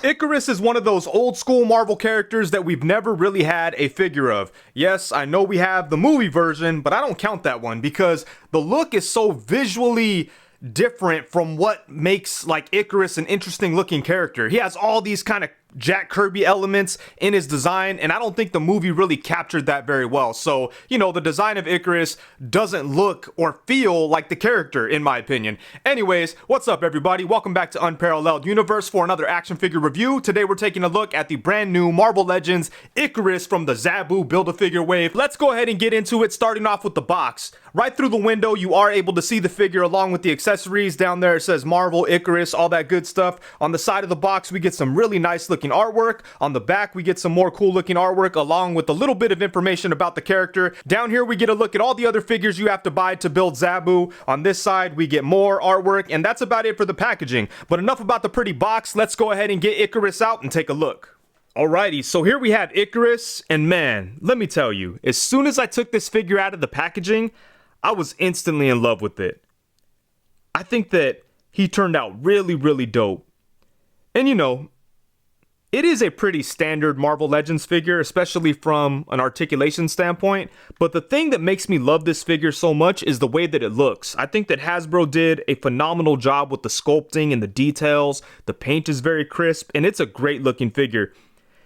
Ikaris is one of those old school Marvel characters that we've never really had a figure of. Yes, I know we have the movie version, but I don't count that one because the look is so visually different from what makes like Ikaris an interesting looking character. He has all these kind of Jack Kirby elements in his design, and I don't think the movie really captured that very well. So, you know, the design of Ikaris doesn't look or feel like the character, in my opinion. Anyways, what's up everybody? Welcome back to Unparalleled Universe for another action figure review. Today we're taking a look at the brand new Marvel Legends Ikaris from the Zabu Build-A-Figure wave. Let's go ahead and get into it, starting off with the box. Right through the window, you are able to see the figure along with the accessories. Down there it says Marvel, Ikaris, all that good stuff. On the side of the box, we get some really nice looking artwork. On the back, we get some more cool looking artwork along with a little bit of information about the character. Down here, we get a look at all the other figures you have to buy to build Zabu. On this side, we get more artwork, and that's about it for the packaging. But enough about the pretty box. Let's go ahead and get Ikaris out and take a look. Alrighty, so here we have Ikaris, and man, let me tell you, as soon as I took this figure out of the packaging, I was instantly in love with it. I think that he turned out really, really dope. And you know, it is a pretty standard Marvel Legends figure, especially from an articulation standpoint. But the thing that makes me love this figure so much is the way that it looks. I think that Hasbro did a phenomenal job with the sculpting and the details. The paint is very crisp, and it's a great looking figure.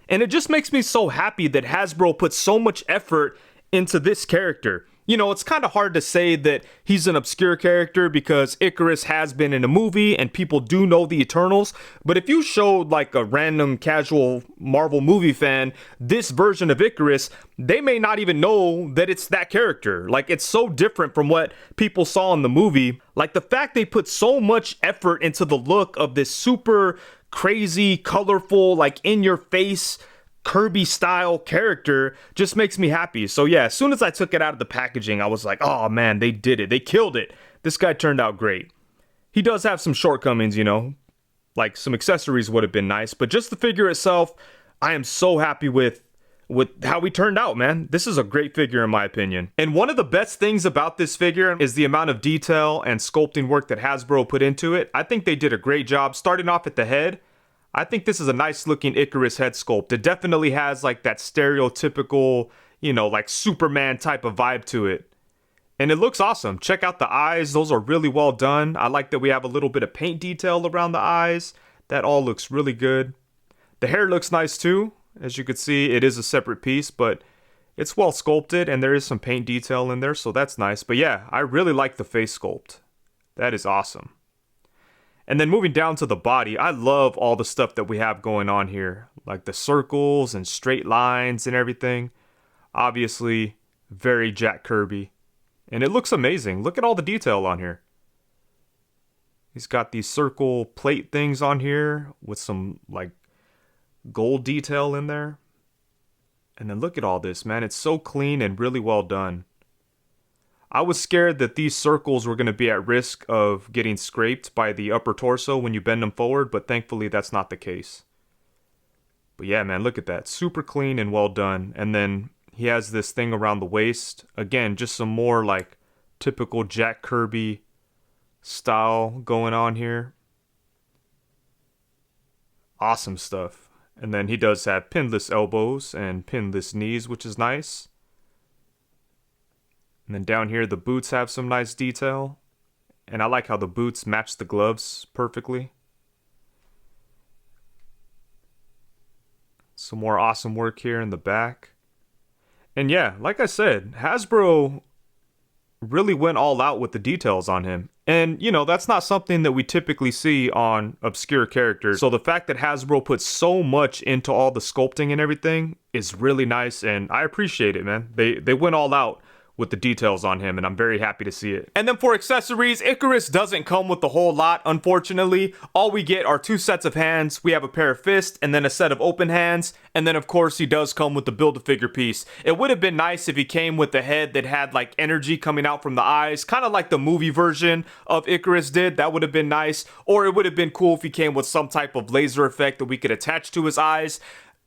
And it just makes me so happy that Hasbro put so much effort into this character. You know, it's kind of hard to say that he's an obscure character because Ikaris has been in a movie and people do know the Eternals. But if you showed like a random casual Marvel movie fan this version of Ikaris, they may not even know that it's that character. Like, it's so different from what people saw in the movie. Like, the fact they put so much effort into the look of this super crazy, colorful, like in your face Kirby style character just makes me happy. So yeah, as soon as I took it out of the packaging, I was like, oh man, they did it. They killed it. This guy turned out great. He does have some shortcomings, you know, like some accessories would have been nice, but just the figure itself, I am so happy with how he turned out, man. This is a great figure in my opinion. And one of the best things about this figure is the amount of detail and sculpting work that Hasbro put into it. I think they did a great job starting off at the head. I think this is a nice looking Ikaris head sculpt. It definitely has like that stereotypical, you know, like Superman type of vibe to it. And it looks awesome. Check out the eyes. Those are really well done. I like that we have a little bit of paint detail around the eyes. That all looks really good. The hair looks nice too. As you can see, it is a separate piece, but it's well sculpted and there is some paint detail in there, so that's nice. But yeah, I really like the face sculpt. That is awesome. And then moving down to the body, I love all the stuff that we have going on here. Like the circles and straight lines and everything. Obviously, very Jack Kirby. And it looks amazing. Look at all the detail on here. He's got these circle plate things on here with some like gold detail in there. And then look at all this, man. It's so clean and really well done. I was scared that these circles were going to be at risk of getting scraped by the upper torso when you bend them forward, but thankfully that's not the case. But yeah, man, look at that. Super clean and well done. And then he has this thing around the waist. Again, just some more like typical Jack Kirby style going on here. Awesome stuff. And then he does have pinless elbows and pinless knees, which is nice. And then down here, the boots have some nice detail. And I like how the boots match the gloves perfectly. Some more awesome work here in the back. And yeah, like I said, Hasbro really went all out with the details on him. And, you know, that's not something that we typically see on obscure characters. So the fact that Hasbro put so much into all the sculpting and everything is really nice. And I appreciate it, man. They went all out with the details on him, and I'm very happy to see it. And then for accessories, Ikaris doesn't come with a whole lot, unfortunately. All we get are 2 sets of hands. We have a pair of fists, and then a set of open hands, and then of course he does come with the Build-A-Figure piece. It would have been nice if he came with the head that had like energy coming out from the eyes, kind of like the movie version of Ikaris did. That would have been nice. Or it would have been cool if he came with some type of laser effect that we could attach to his eyes.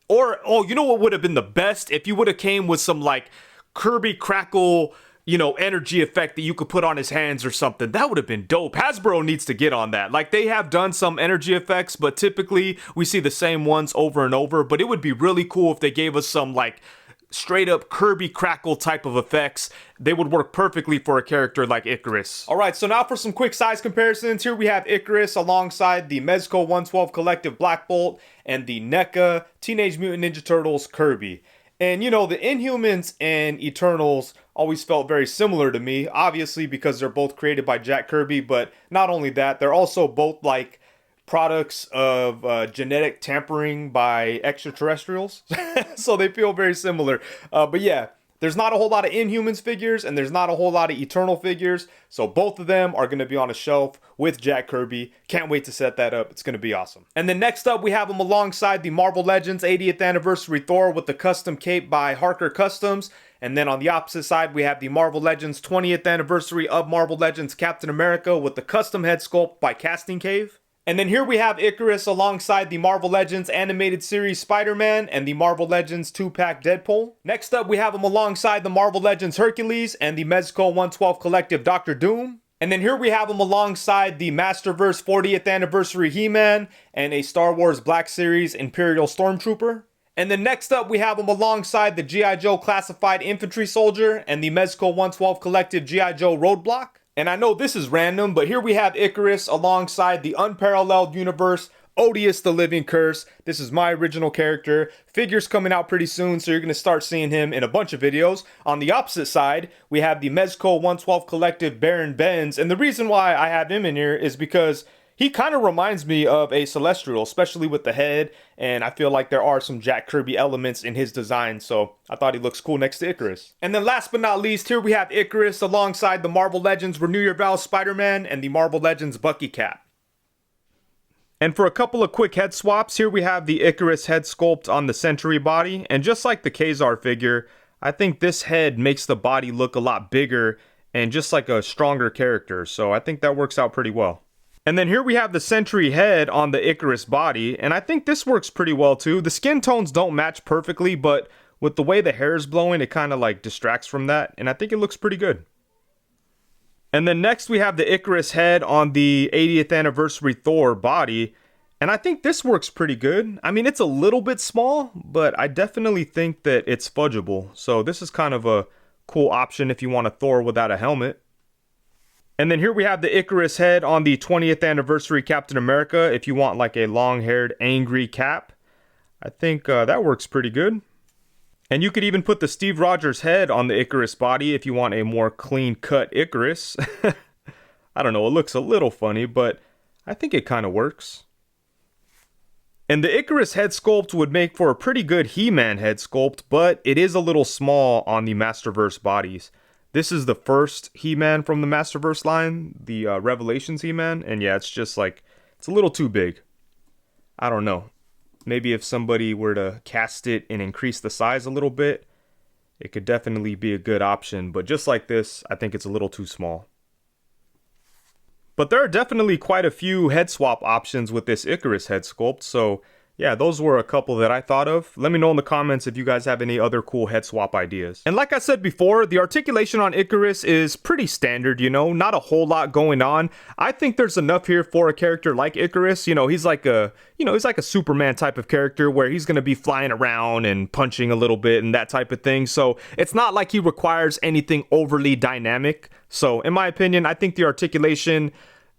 Or, oh, you know what would have been the best? If you would have came with some like Kirby Crackle you know, energy effect that you could put on his hands or something. That would have been dope. Hasbro needs to get on that. Like, they have done some energy effects, but typically we see the same ones over and over. But it would be really cool if they gave us some, like, straight up Kirby crackle type of effects. They would work perfectly for a character like Ikaris. Alright, so now for some quick size comparisons. Here we have Ikaris alongside the Mezco 112 Collective Black Bolt and the NECA Teenage Mutant Ninja Turtles Kirby. And you know, the Inhumans and Eternals always felt very similar to me, obviously because they're both created by Jack Kirby, but not only that, they're also both like products of genetic tampering by extraterrestrials. So they feel very similar. But yeah, there's not a whole lot of Inhumans figures and there's not a whole lot of Eternal figures. So both of them are going to be on a shelf with Jack Kirby. Can't wait to set that up. It's going to be awesome. And then next up, we have them alongside the Marvel Legends 80th Anniversary Thor with the custom cape by Harker Customs. And then on the opposite side, we have the Marvel Legends 20th Anniversary of Marvel Legends Captain America with the custom head sculpt by Casting Cave. And then here we have Ikaris alongside the Marvel Legends Animated Series Spider-Man and the Marvel Legends 2-pack Deadpool. Next up, we have him alongside the Marvel Legends Hercules and the Mezco 112 Collective Doctor Doom. And then here we have him alongside the Masterverse 40th Anniversary He-Man and a Star Wars Black Series Imperial Stormtrooper. And then next up, we have him alongside the G.I. Joe Classified Infantry Soldier and the Mezco 112 Collective G.I. Joe Roadblock. And I know this is random, but here we have Ikaris alongside the Unparalleled Universe, Odious the Living Curse. This is my original character. Figure's coming out pretty soon, so you're going to start seeing him in a bunch of videos. On the opposite side, we have the Mezco 112 Collective Baron Benz. And the reason why I have him in here is because he kind of reminds me of a Celestial, especially with the head, and I feel like there are some Jack Kirby elements in his design, so I thought he looks cool next to Ikaris. And then last but not least, here we have Ikaris alongside the Marvel Legends Renew Your Vows Spider-Man and the Marvel Legends Bucky Cap. And for a couple of quick head swaps, here we have the Ikaris head sculpt on the Sentry body, and just like the Kazar figure, I think this head makes the body look a lot bigger and just like a stronger character, so I think that works out pretty well. And then here we have the Sentry head on the Ikaris body, and I think this works pretty well too. The skin tones don't match perfectly, but with the way the hair is blowing, it kind of like distracts from that, and I think it looks pretty good. And then next we have the Ikaris head on the 80th Anniversary Thor body, and I think this works pretty good. I mean, it's a little bit small, but I definitely think that it's fudgeable. So this is kind of a cool option if you want a Thor without a helmet. And then here we have the Ikaris head on the 20th Anniversary Captain America if you want like a long-haired angry Cap. I think that works pretty good. And you could even put the Steve Rogers head on the Ikaris body if you want a more clean-cut Ikaris. I don't know, it looks a little funny, but I think it kind of works. And the Ikaris head sculpt would make for a pretty good He-Man head sculpt, but it is a little small on the Masterverse bodies. This is the first He-Man from the Masterverse line, the Revelations He-Man, and yeah, it's just like, it's a little too big. I don't know. Maybe if somebody were to cast it and increase the size a little bit, it could definitely be a good option, but just like this, I think it's a little too small. But there are definitely quite a few head swap options with this Ikaris head sculpt, so yeah, those were a couple that I thought of. Let me know in the comments if you guys have any other cool head swap ideas. And like I said before, the articulation on Ikaris is pretty standard, you know, not a whole lot going on. I think there's enough here for a character like Ikaris. You know, he's like a Superman type of character where he's going to be flying around and punching a little bit and that type of thing. So it's not like he requires anything overly dynamic. So in my opinion, I think the articulation,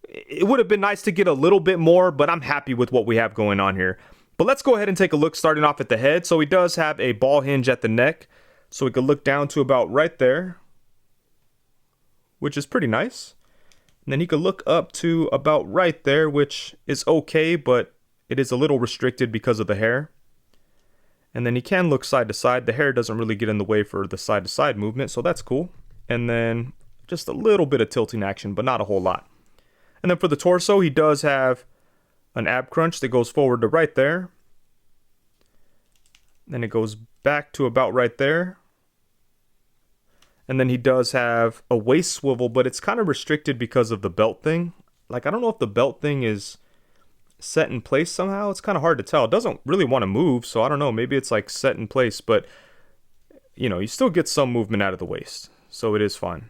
it would have been nice to get a little bit more, but I'm happy with what we have going on here. But let's go ahead and take a look starting off at the head. So he does have a ball hinge at the neck. So we could look down to about right there, which is pretty nice. And then he could look up to about right there, which is okay, but it is a little restricted because of the hair. And then he can look side to side. The hair doesn't really get in the way for the side to side movement, so that's cool. And then just a little bit of tilting action, but not a whole lot. And then for the torso, he does have an ab crunch that goes forward to right there. Then it goes back to about right there. And then he does have a waist swivel, but it's kind of restricted because of the belt thing. Like, I don't know if the belt thing is set in place somehow. It's kind of hard to tell. It doesn't really want to move, so I don't know. Maybe it's like set in place, but you know, you still get some movement out of the waist. so it is fine.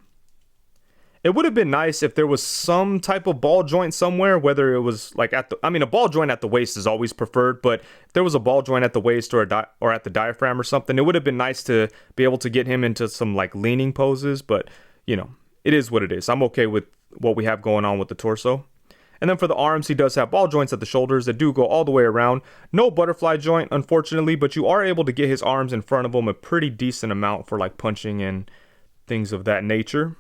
It would have been nice if there was some type of ball joint somewhere, whether it was like at the, I mean, a ball joint at the waist is always preferred, but if there was a ball joint at the waist or at the diaphragm or something, it would have been nice to be able to get him into some like leaning poses, but you know, it is what it is. I'm okay with what we have going on with the torso. And then for the arms, he does have ball joints at the shoulders that do go all the way around. No butterfly joint, unfortunately, but you are able to get his arms in front of him a pretty decent amount for like punching and things of that nature.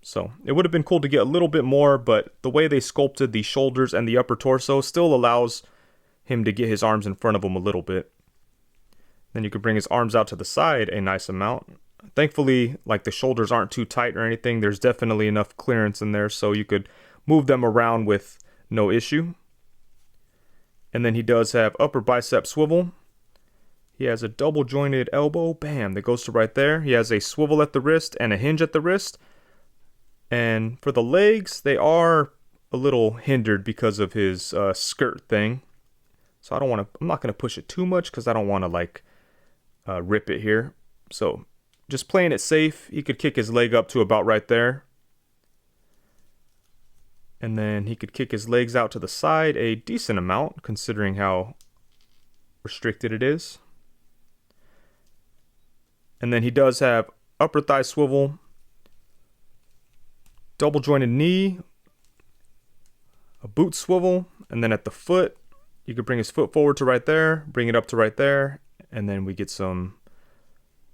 So it would have been cool to get a little bit more, but the way they sculpted the shoulders and the upper torso still allows him to get his arms in front of him a little bit. Then you could bring his arms out to the side a nice amount. Thankfully, like the shoulders aren't too tight or anything. There's definitely enough clearance in there so you could move them around with no issue. And then he does have upper bicep swivel. He has a double jointed elbow, bam, that goes to right there. He has a swivel at the wrist and a hinge at the wrist. And for the legs, they are a little hindered because of his skirt thing. So I'm not going to push it too much because I don't want to like rip it here. So just playing it safe, he could kick his leg up to about right there. And then he could kick his legs out to the side a decent amount considering how restricted it is. And then he does have upper thigh swivel, double jointed knee, a boot swivel, and then at the foot, you could bring his foot forward to right there, bring it up to right there, and then we get some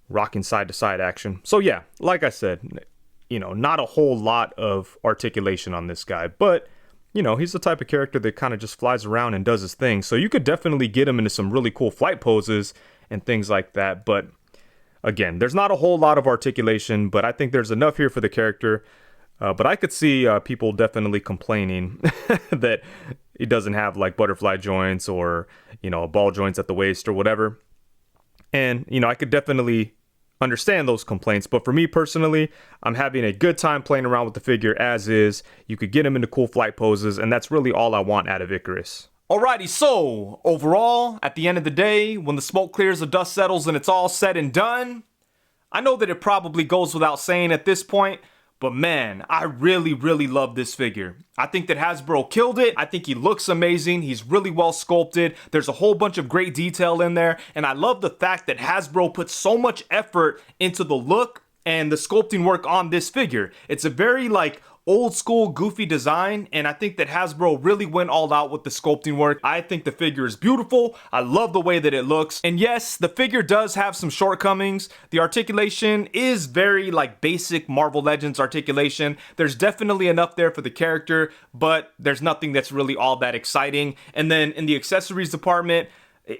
rocking side to side action. So yeah, like I said, you know, not a whole lot of articulation on this guy, but you know, he's the type of character that kind of just flies around and does his thing. So you could definitely get him into some really cool flight poses and things like that. But again, there's not a whole lot of articulation, but I think there's enough here for the character. But I could see people definitely complaining that he doesn't have like butterfly joints or, you know, ball joints at the waist or whatever. And, you know, I could definitely understand those complaints. But for me personally, I'm having a good time playing around with the figure as is. You could get him into cool flight poses, and that's really all I want out of Ikaris. Alrighty, so overall, at the end of the day, when the smoke clears, the dust settles, and it's all said and done, I know that it probably goes without saying at this point, but man, I really, really love this figure. I think that Hasbro killed it. I think he looks amazing. He's really well sculpted. There's a whole bunch of great detail in there. And I love the fact that Hasbro put so much effort into the look and the sculpting work on this figure. It's a very like old school goofy design, and I think that Hasbro really went all out with the sculpting work. I think the figure is beautiful. I love the way that it looks. And yes, the figure does have some shortcomings. The articulation is very like basic Marvel Legends articulation. There's definitely enough there for the character, but there's nothing that's really all that exciting. And then in the accessories department,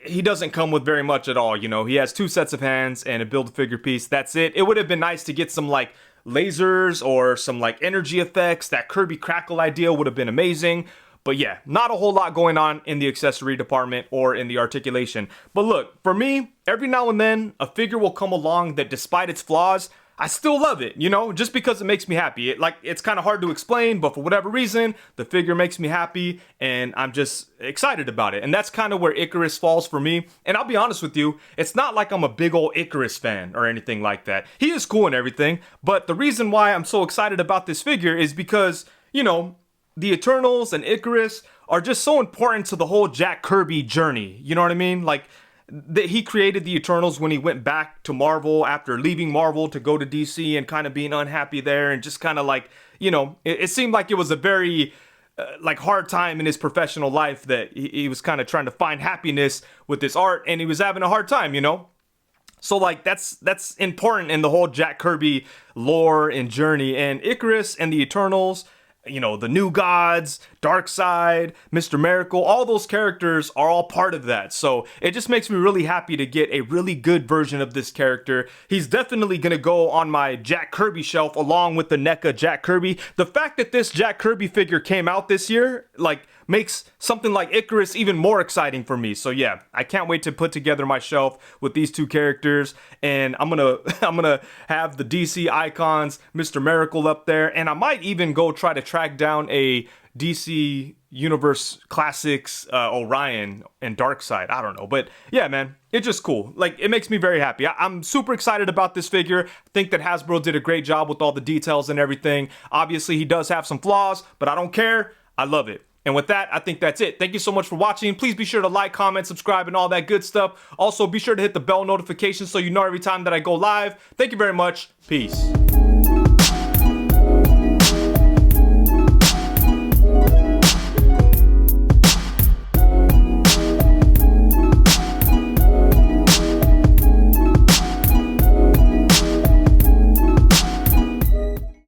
he doesn't come with very much at all. You know, he has 2 sets of hands and a Build-A-Figure piece. That's it. It would have been nice to get some like lasers or some like energy effects. That Kirby Crackle idea would have been amazing. But yeah, not a whole lot going on in the accessory department or in the articulation. But look, for me, every now and then a figure will come along that despite its flaws, I still love it, you know, just because it makes me happy. It's kind of hard to explain, but for whatever reason, the figure makes me happy and I'm just excited about it. And that's kind of where Ikaris falls for me. And I'll be honest with you, it's not like I'm a big old Ikaris fan or anything like that. He is cool and everything, but the reason why I'm so excited about this figure is because, you know, the Eternals and Ikaris are just so important to the whole Jack Kirby journey. You know what I mean? Like, he created the Eternals when he went back to Marvel after leaving Marvel to go to DC and kind of being unhappy there and just kind of like, you know, it seemed like it was a very like hard time in his professional life that he was kind of trying to find happiness with this art and he was having a hard time, you know? So like that's important in the whole Jack Kirby lore and journey. And Ikaris and the Eternals, you know, the New Gods, Darkseid, Mr. Miracle, all those characters are all part of that. So it just makes me really happy to get a really good version of this character. He's definitely going to go on my Jack Kirby shelf along with the NECA Jack Kirby. The fact that this Jack Kirby figure came out this year, like, makes something like Ikaris even more exciting for me. So yeah, I can't wait to put together my shelf with these 2 characters, and I'm gonna have the DC icons, Mr. Miracle up there, and I might even go try to track down a DC Universe Classics Orion and Darkseid. I don't know. But yeah, man, it's just cool. Like, it makes me very happy. I'm super excited about this figure. I think that Hasbro did a great job with all the details and everything. Obviously, he does have some flaws, but I don't care. I love it. And with that, I think that's it. Thank you so much for watching. Please be sure to like, comment, subscribe, and all that good stuff. Also, be sure to hit the bell notification so you know every time that I go live. Thank you very much. Peace.